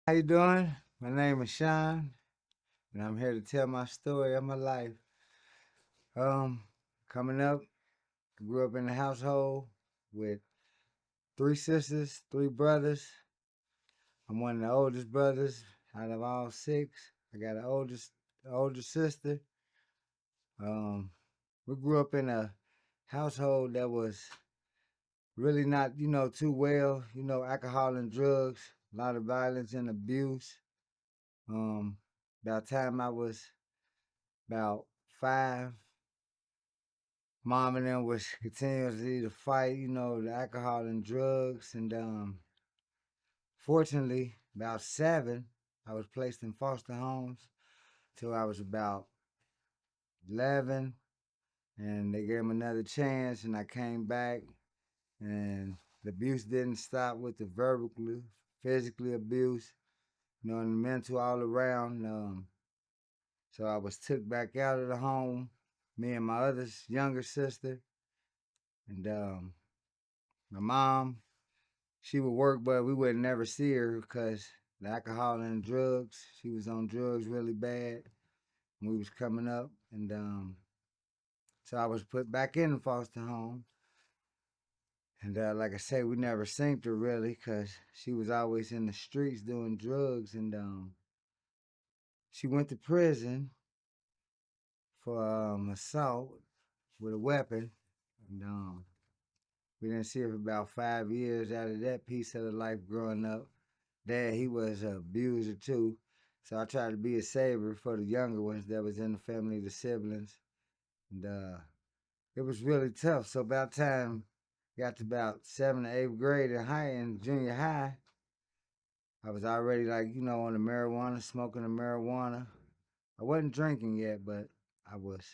How you doing? My name is Sean, and I'm here to tell my story of my life. Um, Coming up, grew up in a household with three sisters, three brothers. I'm one of the oldest brothers out of all six. I got an older sister. Um, we grew up in a household that was really not, too well. Alcohol and drugs, a lot of violence and abuse. Um, by the time I was about 5, mom and them was continuously to fight, the alcohol and drugs. And fortunately, about 7, I was placed in foster homes till I was about 11. And they gave me another chance, and I came back. And the abuse didn't stop with the verbally, physically abuse, and the mental all around. So I was took back out of the home, me and my other younger sister. And my mom, she would work, but we would never see her because the alcohol and drugs. She was on drugs really bad when we was coming up, and so I was put back in the foster home. And like I say, we never seen her really because she was always in the streets doing drugs, and she went to prison for assault with a weapon, and we didn't see her for about 5 years out of that piece of the life growing up. Dad, he was an abuser too. So I tried to be a savior for the younger ones that was in the family, the siblings. And it was really tough. So about time got to about 7th or 8th grade in junior high, I was already like, on the marijuana, smoking the marijuana. I wasn't drinking yet, but I was,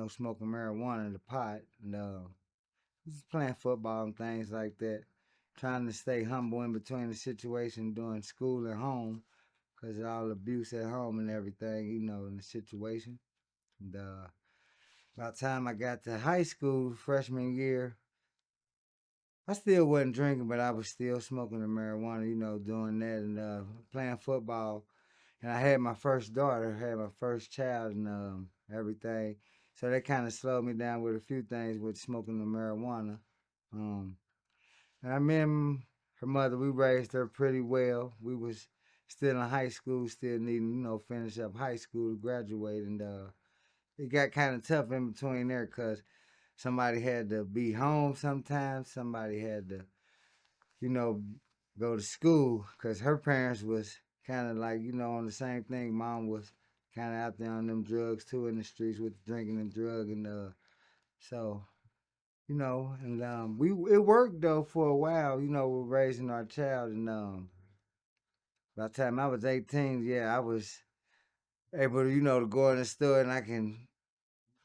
smoking marijuana, the pot, and just playing football and things like that. Trying to stay humble in between the situation doing school and home because of all the abuse at home and everything, in the situation. And by the time I got to high school, freshman year, I still wasn't drinking, but I was still smoking the marijuana, doing that and playing football. And I had my first daughter, had my first child, and everything. So that kind of slowed me down with a few things with smoking the marijuana. Um, and I remember her mother, we raised her pretty well. We was still in high school, still needing, finish up high school to graduate. And it got kind of tough in between there because somebody had to be home sometimes. Somebody had to, you know, go to school because her parents was kind of like, on the same thing. Mom was kind of out there on them drugs too in the streets with the drinking and drug. And so and we it worked though for a while, with raising our child. And by the time I was 18, yeah, I was able to, to go in the store and I can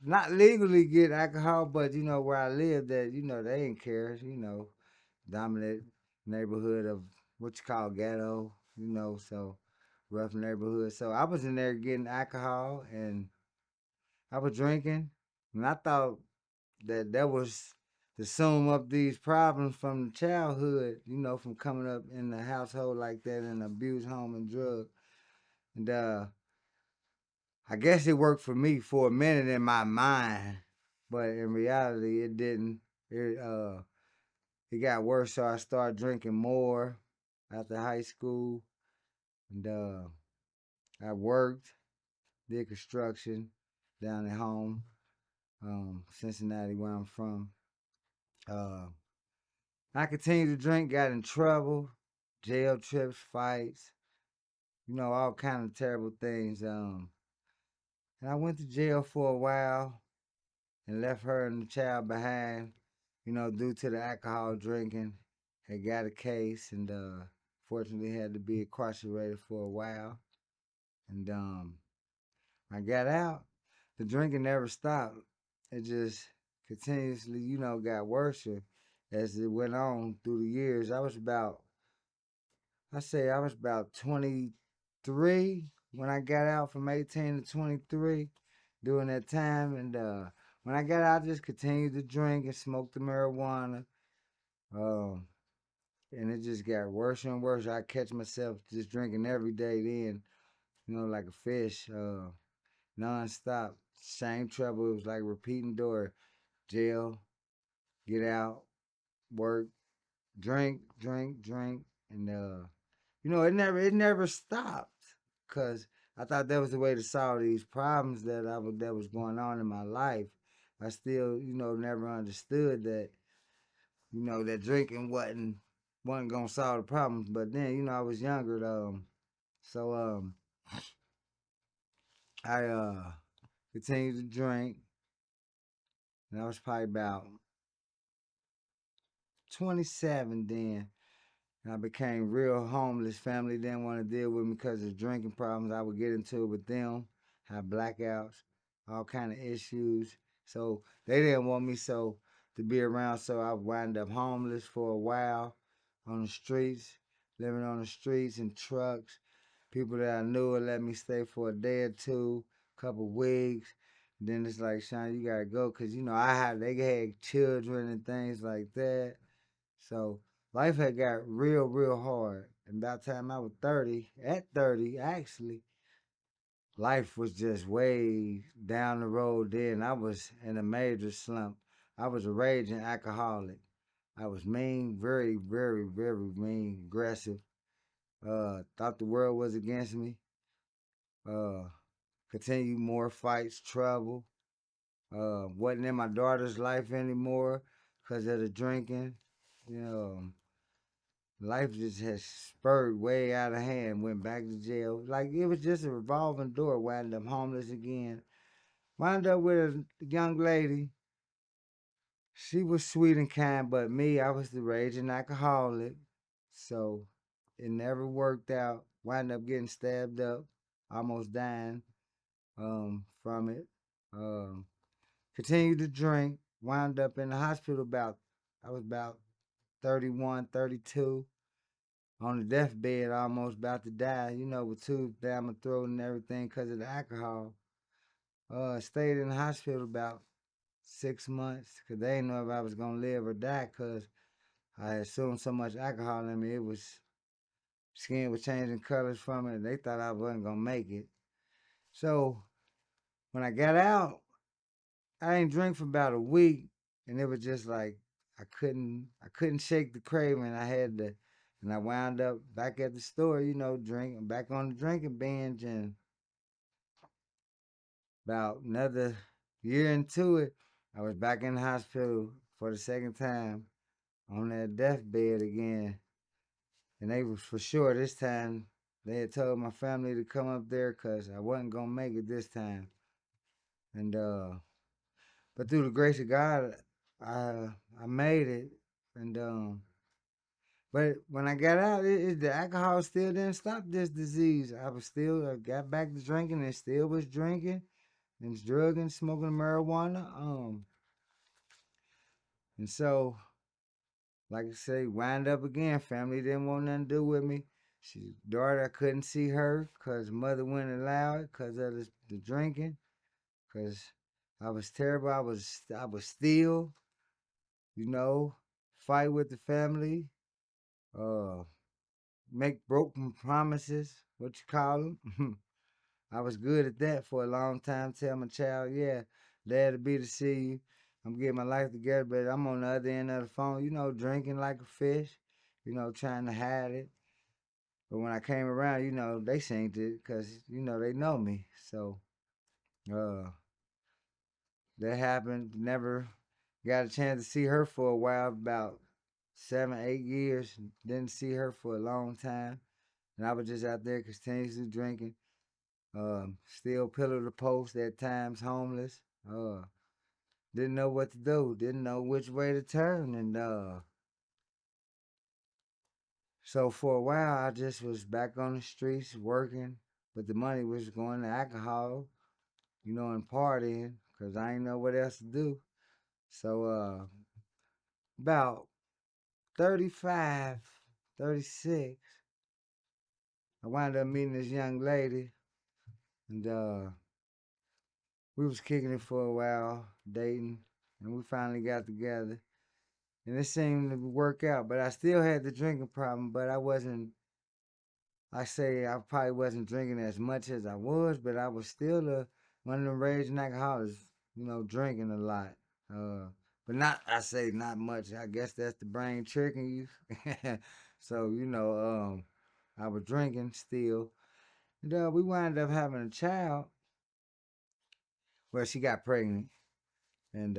not legally get alcohol, but where I lived at, they didn't care, dominant neighborhood of what you call ghetto, so rough neighborhood. So I was in there getting alcohol and I was drinking, and I thought that was to sum up these problems from the childhood, from coming up in a household like that, in an abused home and drug. And I guess it worked for me for a minute in my mind, but in reality, it didn't. It got worse, so I started drinking more after high school, and I worked, did construction down at home, Cincinnati, where I'm from. Uh, I continued to drink, got in trouble, jail trips, fights, all kind of terrible things. And I went to jail for a while and left her and the child behind, due to the alcohol drinking. Had got a case and fortunately had to be incarcerated for a while. And I got out. The drinking never stopped. It just continuously, got worse as it went on through the years. I was about 23 when I got out from 18 to 23 during that time. And when I got out, I just continued to drink and smoke the marijuana. Um, and it just got worse and worse. I catch myself just drinking every day then, like a fish, nonstop. Same trouble. It was like repeating door. Jail, get out, work, drink, drink, drink, and it never stopped. Cause I thought that was the way to solve these problems that was going on in my life. I still, never understood that, that drinking wasn't gonna solve the problems. But then, I was younger, so I continued to drink, and I was probably about 27 then. And I became real homeless. Family didn't want to deal with me because of drinking problems I would get into with them, have blackouts, all kind of issues. So they didn't want me to be around. So I wound up homeless for a while on the streets, living on the streets in trucks. People that I knew would let me stay for a day or two, couple weeks. Then it's like, Sean, you gotta go, cause they had children and things like that. So life had got real, real hard. And by the time I was 30, at 30, actually, life was just way down the road then. I was in a major slump. I was a raging alcoholic. I was mean, very, very, very mean, aggressive. Thought the world was against me. Uh, continued more fights, trouble. Wasn't in my daughter's life anymore because of the drinking. You know, life just has spurred way out of hand. Went back to jail. Like it was just a revolving door. Wound up homeless again. Wound up with a young lady. She was sweet and kind, but me, I was the raging alcoholic. So it never worked out. Wound up getting stabbed up, almost dying from it. Um, continued to drink. Wound up in the hospital I was about 31, 32. On the deathbed, almost about to die, with tubes down my throat and everything because of the alcohol. Stayed in the hospital about 6 months because they didn't know if I was going to live or die because I had assumed so much alcohol in me. Skin was changing colors from it. They thought I wasn't going to make it. So when I got out, I didn't drink for about a week, and it was just like I couldn't shake the craving. And I wound up back at the store, drinking, back on the drinking binge, and about another year into it, I was back in the hospital for the second time on that deathbed again, and they was for sure this time. They had told my family to come up there because I wasn't gonna make it this time, and but through the grace of God, I made it, and but when I got out, the alcohol still didn't stop this disease. I got back to drinking and still was drinking and drugging, smoking marijuana. And so, like I say, wind up again. Family didn't want nothing to do with me. She daughter, I couldn't see her because mother wouldn't allow it because of the drinking. Because I was terrible. I was still, you know, fight with the family. Uh, make broken promises. What you call them? I was good at that for a long time. Tell my child, yeah, glad to be to see you. I'm getting my life together, but I'm on the other end of the phone, drinking like a fish, trying to hide it. But when I came around, they seen it because, they know me. So, uh, that happened. Never got a chance to see her for a while, about 7, 8 years. Didn't see her for a long time. And I was just out there continuously drinking. Still pillar to post at times, homeless. Didn't know what to do. Didn't know which way to turn. And so for a while, I just was back on the streets working. But the money was going to alcohol, and partying because I didn't know what else to do. So about 35, 36, I wound up meeting this young lady. And we was kicking it for a while, dating. And we finally got together. and it seemed to work out. But I still had the drinking problem, but I wasn't. I say I probably wasn't drinking as much as I was, but I was still one of them raging alcoholics. Drinking a lot. Uh, but not. I say not much. I guess that's the brain tricking you. So I was drinking still. And we wound up having a child. Well, she got pregnant, and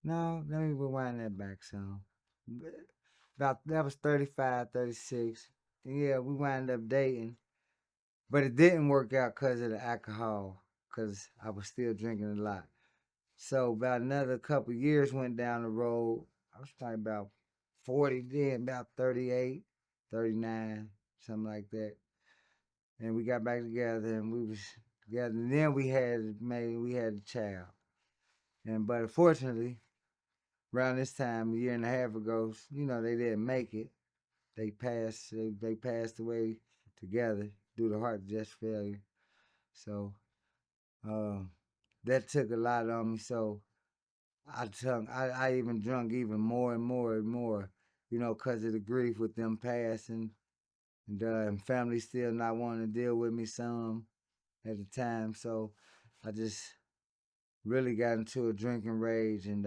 no, let me rewind that back some. About that was 35, 36. And yeah, we wound up dating, but it didn't work out because of the alcohol, because I was still drinking a lot. So about another couple years went down the road. I was probably about 40 then, about 38, 39, something like that. And we got back together and we was together. And then we had a child. But unfortunately, around this time, a year and a half ago, they didn't make it. They passed away together due to heart just failure. So um, that took a lot on me. So I even drunk even more and more and more, because of the grief with them passing, and family still not wanting to deal with me some at the time. So I just really got into a drinking rage, and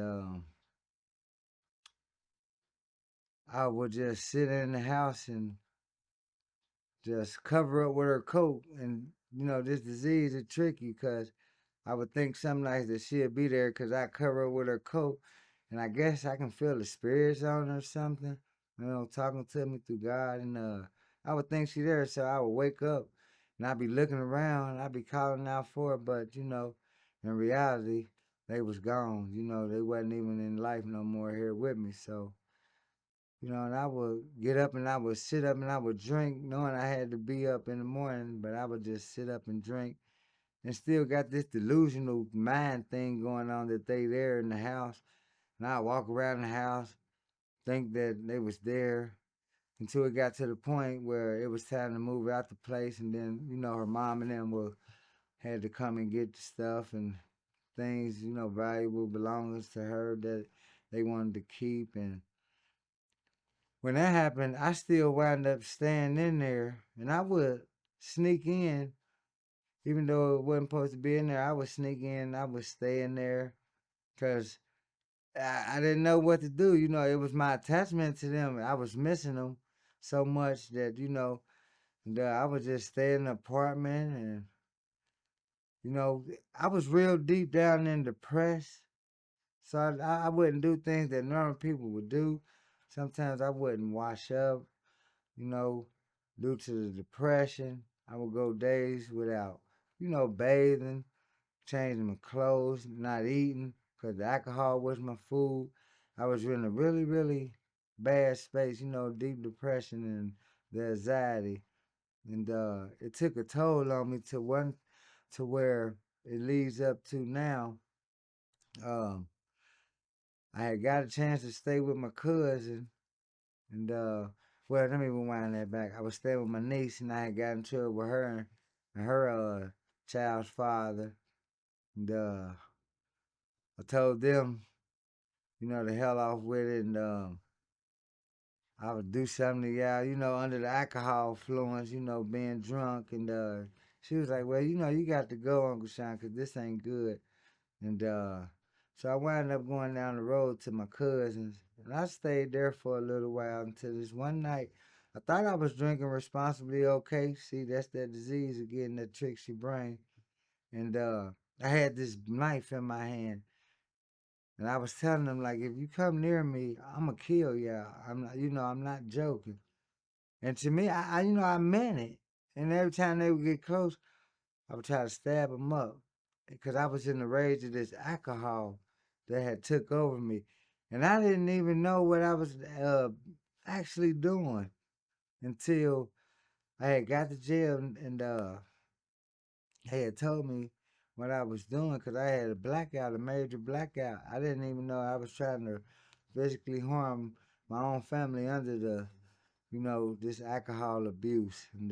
I would just sit in the house and just cover up with her coat. And this disease is tricky because I would think some nights that she'd be there because I cover her with her coat, and I guess I can feel the spirits on her or something, talking to me through God. And I would think she there, so I would wake up and I'd be looking around, I'd be calling out for her, but in reality, they was gone. They wasn't even in life no more here with me. So and I would get up and I would sit up and I would drink, knowing I had to be up in the morning, but I would just sit up and drink and still got this delusional mind thing going on that they there in the house. And I walk around the house, think that they was there until it got to the point where it was time to move out the place. And then, her mom and them had to come and get the stuff and things, valuable belongings to her that they wanted to keep. And when that happened, I still wound up staying in there, and I would sneak in, even though it wasn't supposed to be in there. I would sneak in, I would stay in there, cause I didn't know what to do. It was my attachment to them. I was missing them so much that I would just stay in the apartment, and I was real deep down and depressed. So I wouldn't do things that normal people would do. Sometimes I wouldn't wash up, you know, due to the depression. I would go days without, bathing, changing my clothes, not eating, because the alcohol was my food. I was in a really, really bad space, deep depression and the anxiety. And it took a toll on me to where it leads up to now. Um, I had got a chance to stay with my cousin, and well, let me rewind that back. I was staying with my niece, and I had got into it with her and her child's father. And I told them, to hell off with it, and I would do something to y'all, under the alcohol influence, being drunk. And she was like, well, you got to go, Uncle Sean, 'cause this ain't good. And so I wound up going down the road to my cousins, and I stayed there for a little while until this one night. I thought I was drinking responsibly okay. See, that's that disease again that tricks your brain. And I had this knife in my hand, and I was telling them like, if you come near me, I'ma kill y'all. I'm not, I'm not joking. And to me, I meant it. And every time they would get close, I would try to stab them up because I was in the rage of this alcohol that had took over me, and I didn't even know what I was actually doing until I had got to jail, and they had told me what I was doing because I had a blackout, a major blackout. I didn't even know I was trying to physically harm my own family under this alcohol abuse. And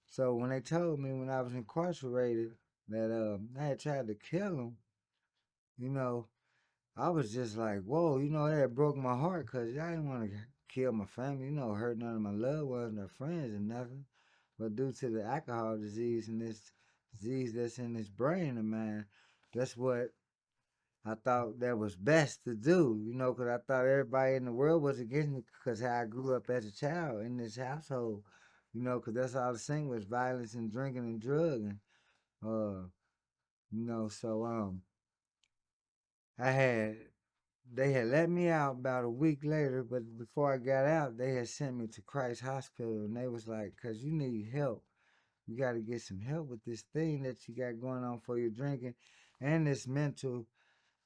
so when they told me when I was incarcerated that I had tried to kill him, you know, I was just like, whoa, that broke my heart because I didn't want to kill my family, hurt none of my loved ones or friends and nothing. But due to the alcohol disease and this disease that's in this brain of mine, that's what I thought that was best to do, because I thought everybody in the world was against me because how I grew up as a child in this household, because that's all the thing was violence and drinking and drugging. Uh, so I had they had let me out about a week later, but before I got out, they had sent me to Christ Hospital, and they was like, "Cause you need help. You got to get some help with this thing that you got going on for your drinking, and this mental,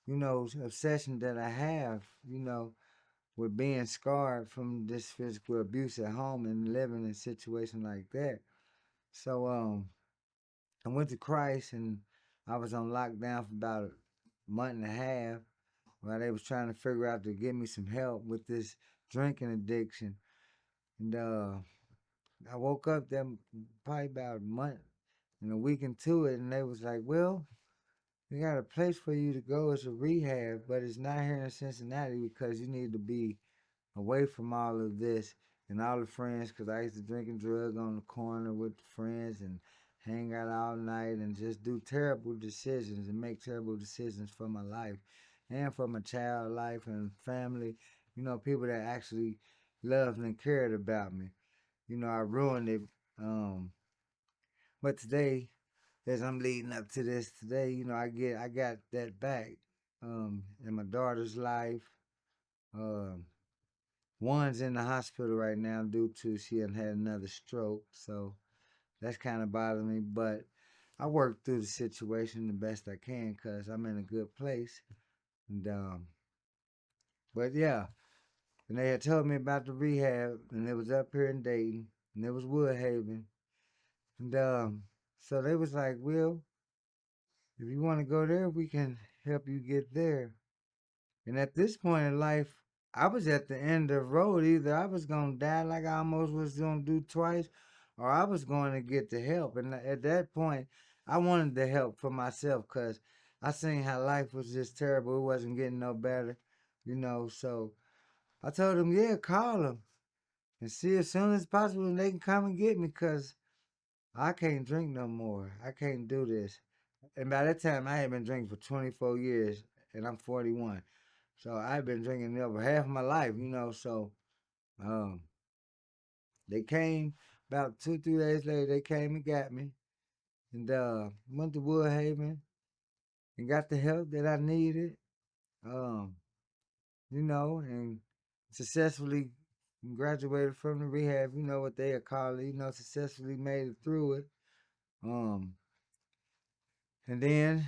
obsession that I have, with being scarred from this physical abuse at home and living in a situation like that." So I went to Christ, and I was on lockdown for about a month and a half while they was trying to figure out to get me some help with this drinking addiction. And I woke up then probably about a month and a week into it, and they was like, "Well, we got a place for you to go. It's a rehab, but it's not here in Cincinnati because you need to be away from all of this and all the friends, because I used to drink and drug on the corner with friends and hang out all night and just do terrible decisions and make terrible decisions for my life and for my child life and family, people that actually loved and cared about me. I ruined it. Um, but today, as I'm leading up to this today, I got that back in my daughter's life. Um, One's in the hospital right now due to she had another stroke, so that's kind of bothering me. But I work through the situation the best I can because I'm in a good place. And but yeah, and they had told me about the rehab, and it was up here in Dayton, and it was Woodhaven, and so they was like, "Well, if you want to go there, we can help you get there." And at this point in life, I was at the end of the road. Either I was gonna die like I almost was gonna do twice, or I was going to get the help. And at that point, I wanted the help for myself because I seen how life was just terrible. It wasn't getting no better, So I told them, yeah, call them and see as soon as possible when they can come and get me because I can't drink no more. I can't do this. And by that time, I had been drinking for 24 years, and I'm 41. So I've been drinking over half my life, So um, they came about 2, 3 days later. They came and got me, and went to Woodhaven and got the help that I needed. Um, and successfully graduated from the rehab. You know what they call it. Successfully made it through it. Um, and then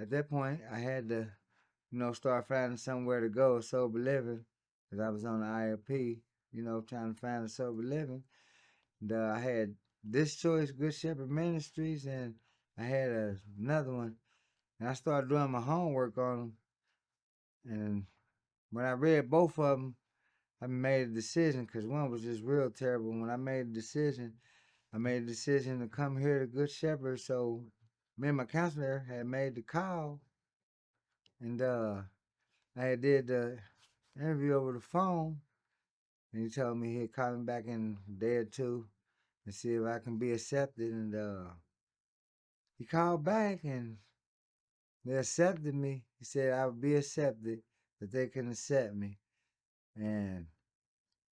at that point, I had to, start finding somewhere to go, sober living, because I was on the IFP, trying to find a sober living. And I had this choice, Good Shepherd Ministries, and I had another one. And I started doing my homework on them. And when I read both of them, I made a decision because one was just real terrible. When I made a decision, I made a decision to come here to Good Shepherd. So me and my counselor had made the call, and I had did the interview over the phone, and he told me he'd call me back in a day or two and see if I can be accepted. And he called back and they accepted me. He said I would be accepted, that they can accept me. And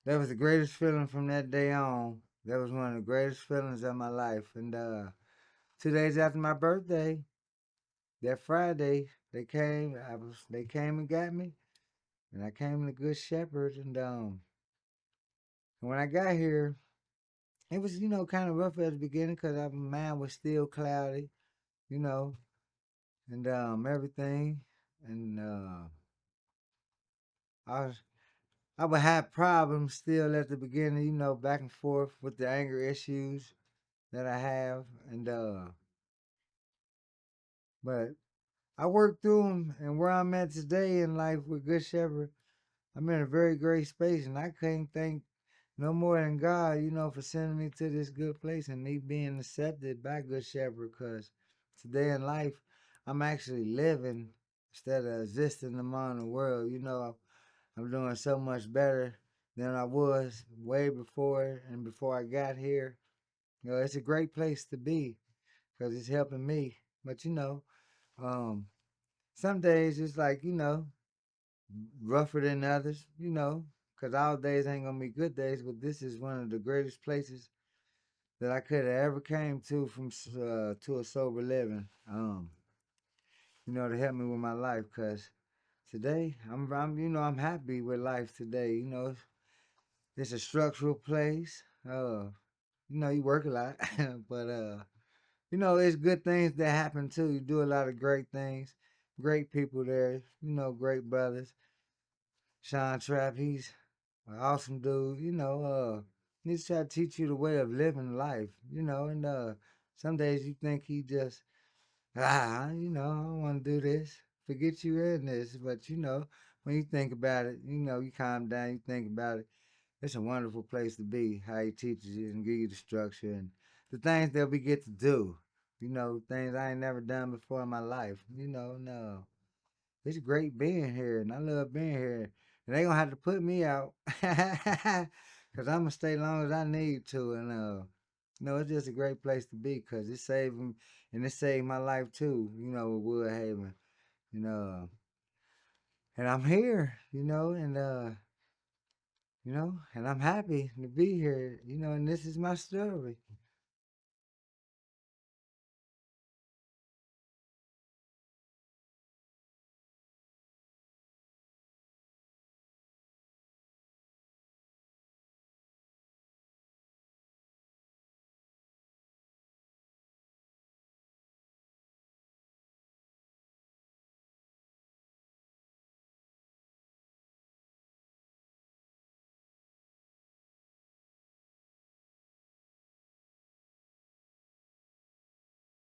that was the greatest feeling from that day on. That was one of the greatest feelings of my life. And 2 days after my birthday, that Friday, they came and got me. And I came to Good Shepherd. And when I got here, it was, kind of rough at the beginning because my mind was still cloudy, you know, and everything. And I was I would have problems still at the beginning, back and forth with the anger issues that I have, and but I worked through them, and where I'm at today in life with Good Shepherd, I'm in a very great space, and I can't thank no more than God, for sending me to this good place and me being accepted by Good Shepherd, because today in life, I'm actually living. instead of existing among the world. I'm doing so much better than I was way before and before I got here. It's a great place to be because it's helping me. But um, some days it's like rougher than others. Because all days ain't gonna be good days. But this is one of the greatest places that I could have ever came to from to a sober living. To help me with my life. Cause today I'm happy with life today. It's a structural place. You work a lot, but it's good things that happen too. You do a lot of great things, great people there. Great brothers. Sean Trap, he's an awesome dude. He's trying to teach you the way of living life. And some days you think he just I don't want to do this. Forget you in this, but when you think about it, you calm down, you think about it. It's a wonderful place to be. How he teaches you and give you the structure and the things that we get to do. Things I ain't never done before in my life. No. It's great being here, and I love being here. And they gonna have to put me out, cause I'm gonna stay long as I need to. And it's just a great place to be, cause it saved me, and it saved my life too. With Woodhaven. You know, and I'm here. And I'm happy to be here. And this is my story.